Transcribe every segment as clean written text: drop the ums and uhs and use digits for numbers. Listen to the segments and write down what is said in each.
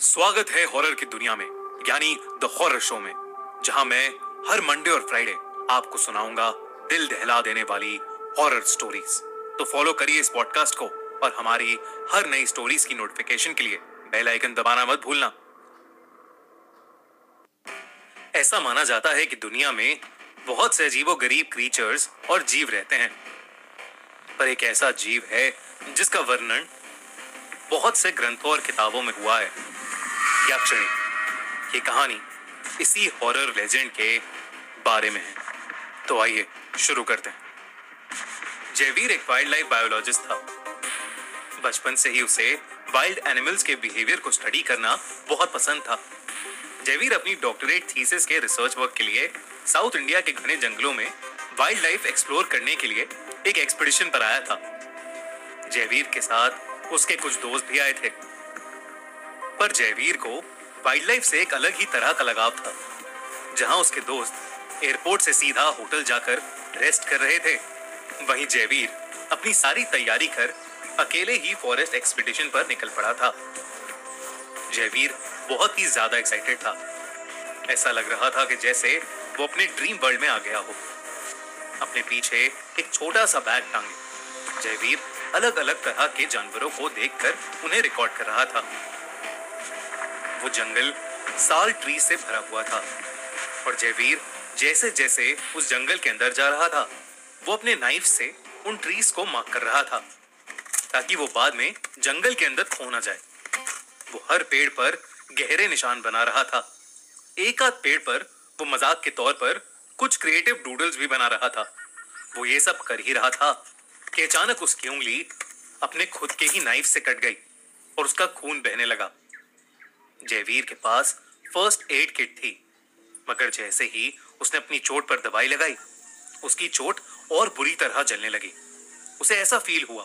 स्वागत है हॉरर की दुनिया में, यानी द हॉरर शो में, जहां मैं हर मंडे और फ्राइडे आपको सुनाऊंगा दिल दहला देने वाली हॉरर स्टोरीज। तो फॉलो करिए इस पॉडकास्ट को और हमारी हर नई स्टोरीज की नोटिफिकेशन के लिए बेल आइकन दबाना मत भूलना। ऐसा माना जाता है कि दुनिया में बहुत से अजीबोगरीब क्रीचर्स और जीव रहते हैं, पर एक ऐसा जीव है जिसका वर्णन बहुत से ग्रंथों और किताबों में हुआ है। यक्षिणी। ये कहानी इसी हॉरर लेजेंड के बारे में है। तो आइए शुरू करते हैं। जयवीर एक वाइल्ड लाइफ बायोलॉजिस्ट था। बचपन से ही उसे वाइल्ड एनिमल्स के बिहेवियर को स्टडी करना बहुत पसंद था। जयवीर अपनी डॉक्टरेट थीसिस के रिसर्च वर्क के लिए साउथ इंडिया के घने जंगलों में वाइल्ड लाइफ एक्सप्लोर करने के लिए एक एक्सपीडिशन पर आया था। जयवीर के साथ उसके कुछ दोस्त भी आए थे, पर जयवीर को वाइल्ड लाइफ से एक अलग ही तरह का लगाव था। जहां उसके दोस्त एयरपोर्ट से सीधा होटल जाकर रेस्ट कर रहे थे, वहीं जयवीर अपनी सारी तैयारी कर अकेले ही फॉरेस्ट एक्सपीडिशन पर निकल पड़ा था। जयवीर बहुत ही ज्यादा एक्साइटेड था। ऐसा लग रहा था कि जैसे वो अपने ड्रीम वर्ल्ड में आ गया हो। अपने पीछे एक छोटा सा बैग टांगे जयवीर अलग अलग तरह के जानवरों को देखकर उन्हें रिकॉर्ड कर रहा था। वो जंगल साल ट्री से भरा हुआ था और जयवीर जैसे जैसे उस जंगल के अंदर जा रहा था, वो अपने नाइफ से उन ट्रीज को मार्क कर रहा था ताकि वो बाद में जंगल के अंदर खो ना जाए। वो हर पेड़ पर गहरे निशान बना रहा था। एक आध पेड़ पर वो मजाक के तौर पर कुछ क्रिएटिव डूडल्स भी बना रहा था। वो ये सब कर ही रहा था कि अचानक उसकी उंगली अपने खुद के ही नाइफ से कट गई और उसका खून बहने लगा। जयवीर के पास फर्स्ट एड किट थी, मगर जैसे ही उसने अपनी चोट पर दवाई लगाई, उसकी चोट और बुरी तरह जलने लगी। उसे ऐसा फील हुआ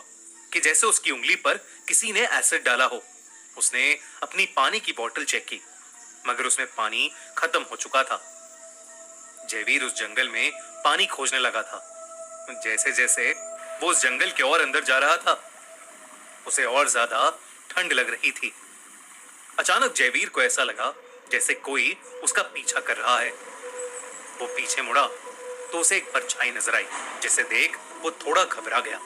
कि जैसे उसकी उंगली पर किसी ने एसिड डाला हो। उसने अपनी पानी की बोतल चेक की, मगर उसमें पानी खत्म हो चुका था। जयवीर उस जंगल में पानी खोजने लगा था। जैसे जैसे वो उस जंगल के और अंदर जा रहा था, उसे और ज्यादा ठंड लग रही थी। अचानक जयवीर को ऐसा लगा जैसे कोई उसका पीछा कर रहा है। वो पीछे मुड़ा तो उसे एक परछाई नजर आई, जिसे देख वो थोड़ा घबरा गया।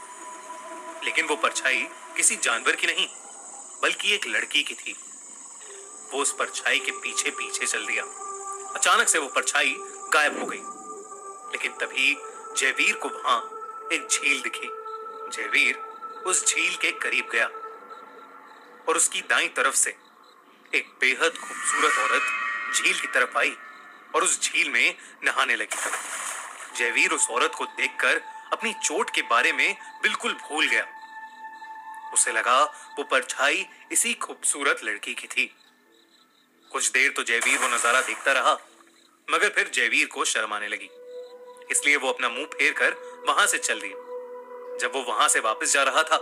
लेकिन वो परछाई किसी जानवर की नहीं, बल्कि एक लड़की की थी। वो उस परछाई के पीछे पीछे चल दिया। अचानक से वो परछाई गायब हो गई, लेकिन तभी जयवीर को वहां एक झील दिखी। जयवीर उस झील के करीब गया और उसकी दाईं तरफ से एक बेहद खूबसूरत औरत झील की तरफ आई और उस झील में नहाने लगी। जयवीर उस औरत को देखकर अपनी चोट के बारे में बिल्कुल भूल गया। उसे लगा वो परछाई इसी खूबसूरत लड़की की थी। कुछ देर तो जयवीर वो नजारा देखता रहा, मगर फिर जयवीर को शर्म आने लगी, इसलिए वो अपना मुंह फेर कर वहां से चल दिया। जब वो वहां से वापस जा रहा था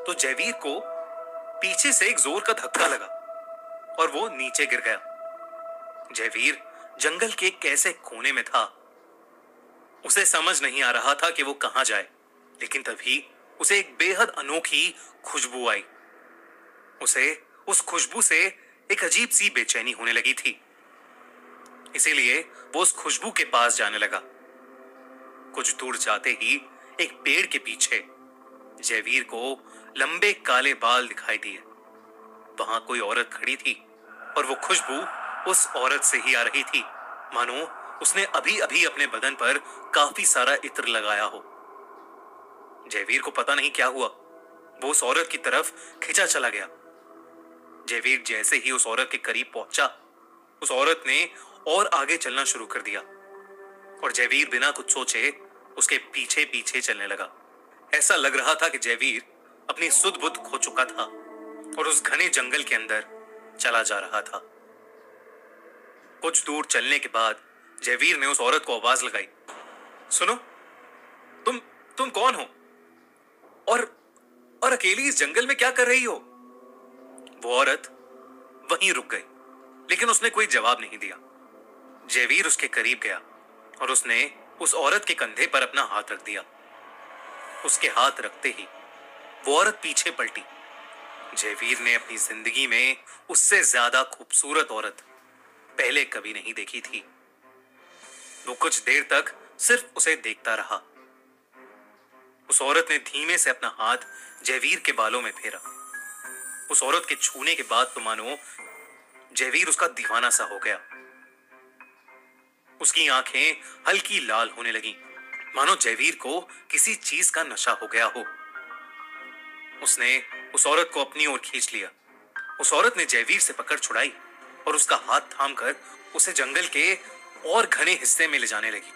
तो जयवीर को पीछे से एक जोर का धक्का लगा और वो नीचे गिर गया। जयवीर जंगल के एक ऐसे कोने में था, उसे समझ नहीं आ रहा था कि वो कहां जाए। लेकिन तभी उसे एक बेहद अनोखी खुशबू आई। उसे उस खुशबू से एक अजीब सी बेचैनी होने लगी थी, इसीलिए वो उस खुशबू के पास जाने लगा। कुछ दूर जाते ही एक पेड़ के पीछे जयवीर को लंबे काले बाल दिखाई दिए। वहां कोई औरत खड़ी थी और वो खुशबू उस औरत से ही आ रही थी, मानो उसने अभी अभी अपने बदन पर काफी सारा इत्र लगाया हो। जयवीर को पता नहीं क्या हुआ, वो उस औरत की तरफ खिंचा चला गया। जयवीर जैसे ही उस औरत के करीब पहुंचा, उस औरत ने और आगे चलना शुरू कर दिया और जयवीर बिना कुछ सोचे उसके पीछे पीछे चलने लगा। ऐसा लग रहा था कि जयवीर अपनी सुध बुध खो चुका था और उस घने जंगल के अंदर चला जा रहा था। कुछ दूर चलने के बाद जयवीर ने उस औरत को आवाज लगाई, सुनो, तुम कौन हो और अकेली इस जंगल में क्या कर रही हो? वो औरत वहीं रुक गई, लेकिन उसने कोई जवाब नहीं दिया। जयवीर उसके करीब गया और उसने उस औरत के कंधे पर अपना हाथ रख दिया। उसके हाथ रखते ही वो औरत पीछे पलटी जयवीर ने अपनी जिंदगी में उससे ज्यादा खूबसूरत औरत पहले कभी नहीं देखी थी। वो कुछ देर तक सिर्फ उसे देखता रहा। उस औरत ने धीमे से अपना हाथ जयवीर के बालों में फेरा। उस औरत के छूने के बाद तो मानो जयवीर उसका दीवाना सा हो गया। उसकी आंखें हल्की लाल होने लगी, मानो जयवीर को किसी चीज का नशा हो गया हो। उसने उस औरत को अपनी ओर खींच लिया। उस औरत ने जयवीर से पकड़ छुड़ाई और उसका हाथ थामकर उसे जंगल के और घने हिस्से में ले जाने लगी।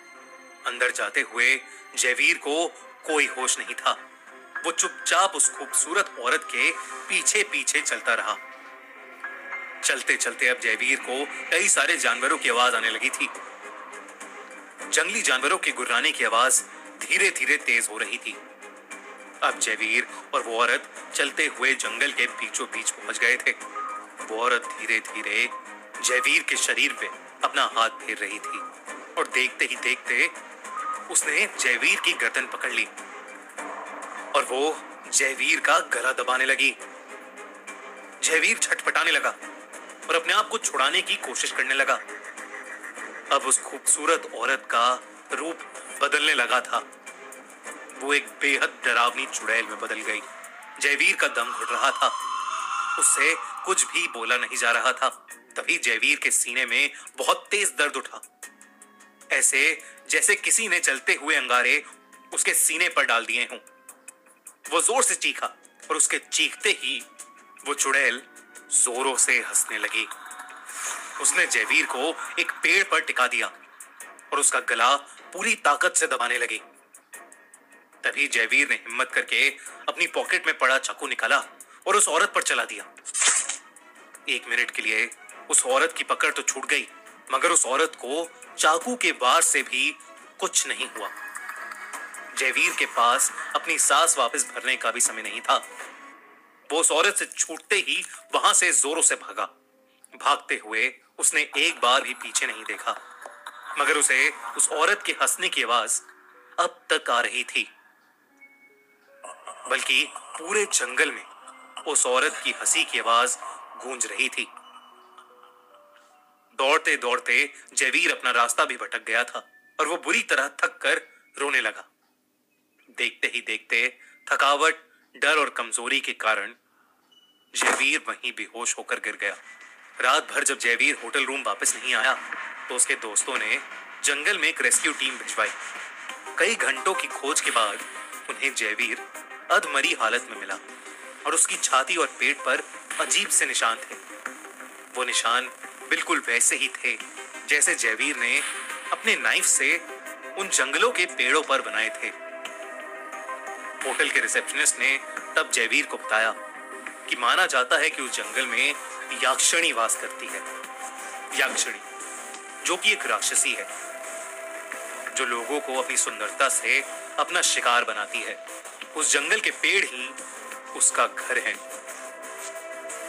अंदर जाते हुए जयवीर को कोई होश नहीं था। वो चुपचाप उस खूबसूरत औरत के पीछे पीछे चलता रहा। चलते चलते अब जयवीर को कई सारे जानवरों की आवाज आने लगी थी। जंगली जानवरों के गुर्राने की आवाज धीरे धीरे तेज हो रही थी। अब जयवीर और वो औरत चलते हुए जंगल के बीचों बीच पहुंच गए थे। वो औरत धीरे धीरे जयवीर के शरीर पे अपना हाथ फेर रही थी और देखते ही देखते उसने जयवीर की गर्दन पकड़ ली और वो जयवीर का गला दबाने लगी। जयवीर छटपटाने लगा और अपने आप को छुड़ाने की कोशिश करने लगा। अब उस खूबसूरत औरत का रूप बदलने लगा था। वो एक बेहद डरावनी चुड़ैल में बदल गई। जयवीर का दम घुट रहा था। उससे कुछ भी बोला नहीं जा रहा था। तभी जयवीर के सीने में बहुत तेज दर्द उठा, ऐसे जैसे किसी ने चलते हुए अंगारे उसके सीने पर डाल दिए हों। वो जोर से चीखा और उसके चीखते ही वो चुड़ैल जोरों से हंसने लगी। उसने जयवीर को एक पेड़ पर टिका दिया और उसका गला पूरी ताकत से दबाने लगी। तभी जयवीर ने हिम्मत करके अपनी पॉकेट में पड़ा चाकू निकाला और उस औरत पर चला दिया। 1 मिनट के लिए उस औरत की पकड़ तो छूट गई, मगर उस औरत को चाकू के वार से भी कुछ नहीं हुआ। जयवीर के पास अपनी सांस वापस भरने का भी समय नहीं था। वो उस औरत से छूटते ही वहां से जोरों से भागा। भागते हुए उसने एक बार भी पीछे नहीं देखा, मगर उसे उस औरत के हंसने की आवाज अब तक आ रही थी। बल्कि पूरे जंगल में उस औरत की हंसी की आवाज गूंज रही थी। दौड़ते दौड़ते जयवीर अपना रास्ता भी भटक गया था और वो बुरी तरह थक कर रोने लगा। देखते ही देखते थकावट, डर और कमजोरी के कारण जयवीर वहीं बेहोश होकर गिर गया। रात भर जब जयवीर होटल रूम वापस नहीं आया तो उसके दोस्तों ने जंगल में एक रेस्क्यू टीम भिजवाई। कई घंटों की खोज के बाद उन्हें जयवीर अधमरी हालत में मिला और उसकी छाती और पेट पर अजीब से निशान थे। वो निशान बिल्कुल वैसे ही थे जैसे जयवीर ने अपने नाइफ से उन जंगलों के पेड़ों पर बनाए थे। होटल के रिसेप्शनिस्ट ने तब जयवीर को बताया कि माना जाता है कि उस जंगल में याक्षणी वास करती है। याक्षणी जो कि एक राक्षसी है जो लोगों को अपनी सुंदरता से अपना शिकार बनाती है। उस जंगल के पेड़ ही उसका घर है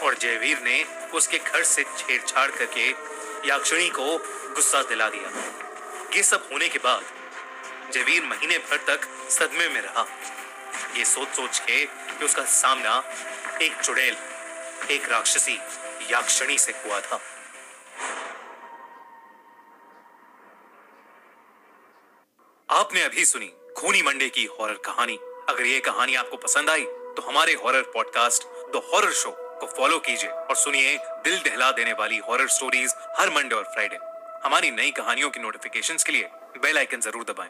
और जयवीर ने उसके घर से छेड़छाड़ करके याक्षणी को गुस्सा दिला दिया। ये सब होने के बाद जयवीर महीने भर तक सदमे में रहा, ये सोच सोच के कि उसका सामना एक चुड़ैल, एक राक्षसी याक्षणी से हुआ था। आपने अभी सुनी खूनी मंडे की हॉरर कहानी। अगर ये कहानी आपको पसंद आई तो हमारे horror podcast the horror show को फॉलो कीजिए और सुनिए दिल दहला देने वाली हॉरर स्टोरीज हर मंडे और फ्राइडे। हमारी नई कहानियों की नोटिफिकेशंस के लिए बेल आइकन जरूर दबाएं।